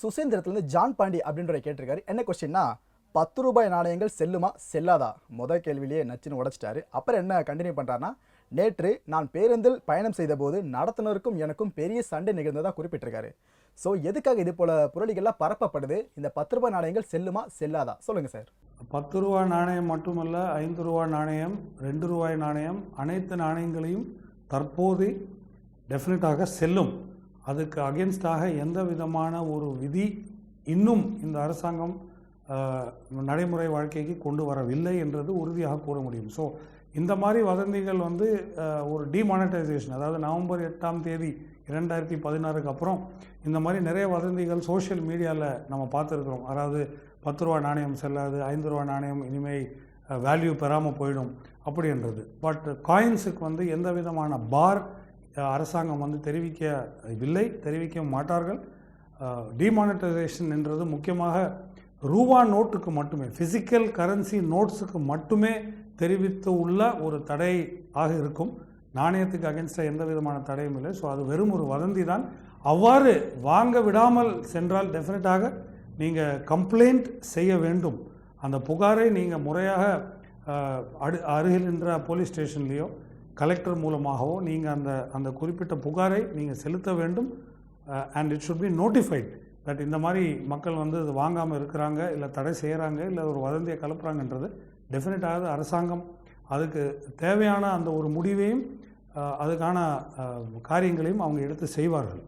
சுசேந்திரத்துலேருந்து John Pandi அப்படின்ற கேட்டிருக்காரு. என்ன கொஸ்டின்னா, ₹10 நாணயங்கள் செல்லுமா செல்லாதா? முதல் கேள்வியிலேயே நச்சுன்னு உடைச்சிட்டாரு. அப்புறம் என்ன கண்டினியூ பண்ணுறாருன்னா, நேற்று நான் பேருந்தில் பயணம் செய்தபோது நடத்துனருக்கும் எனக்கும் பெரிய சண்டை நிகழ்ந்ததா குறிப்பிட்டிருக்காரு. ஸோ எதுக்காக இது போல புரளிகள்லாம் பரப்பப்படுது? இந்த ₹10 நாணயங்கள் செல்லுமா செல்லாதா? சொல்லுங்க சார். ₹10 நாணயம் மட்டுமல்ல, ₹5 நாணயம், ₹2 நாணயம், அனைத்து நாணயங்களையும் தற்போது டெஃபினட்டாக செல்லும். அதுக்கு அகென்ஸ்டாக எந்த விதமான ஒரு விதி இன்னும் இந்த அரசாங்கம் நடைமுறை வாழ்க்கைக்கு கொண்டு வரவில்லை என்றது உறுதியாக கூற முடியும். ஸோ இந்த மாதிரி வதந்திகள் ஒரு டிமானிட்டைசேஷன், அதாவது நவம்பர் 8ஆம் தேதி 2016க்கு அப்புறம் இந்த மாதிரி நிறைய வதந்திகள் சோஷியல் மீடியாவில் நம்ம பார்த்துருக்குறோம். அதாவது ₹10 நாணயம் செல்லாது, ₹5 நாணயம் இனிமேல் வேல்யூ பெறாமல் போயிடும் அப்படின்றது. பட் காயின்ஸுக்கு எந்த விதமான பார் அரசாங்கம் தெரிவிக்கவில்லை, தெரிவிக்க மாட்டார்கள். டிமானிட்டைசேஷன் என்றது முக்கியமாக ரூபா நோட்டுக்கு மட்டுமே, ஃபிசிக்கல் கரன்சி நோட்ஸுக்கு மட்டுமே தெரிவித்து உள்ள ஒரு தடை ஆக இருக்கும். நாணயத்துக்கு அகென்ஸ்டாக எந்த விதமான தடையும் இல்லை. ஸோ அது வெறும் ஒரு வதந்தி தான். அவ்வாறு வாங்க விடாமல் சென்றால் டெஃபினட்டாக நீங்கள் கம்ப்ளைண்ட் செய்ய வேண்டும். அந்த புகாரை நீங்கள் முறையாக அருகில் நின்ற போலீஸ் ஸ்டேஷன்லேயோ கலெக்டர் மூலமாகவோ நீங்கள் அந்த குறிப்பிட்ட புகாரை நீங்கள் செலுத்த வேண்டும். And it should be notified that இந்த மாதிரி மக்கள் இது வாங்காமல் இருக்கிறாங்க, இல்லை தடை செய்கிறாங்க, இல்லை ஒரு வதந்தியை கலப்புறாங்கன்றது டெஃபினட்டாக அரசாங்கம் அதுக்கு தேவையான அந்த ஒரு முடிவையும் அதுக்கான காரியங்களையும் அவங்க எடுத்து செய்வார்கள்.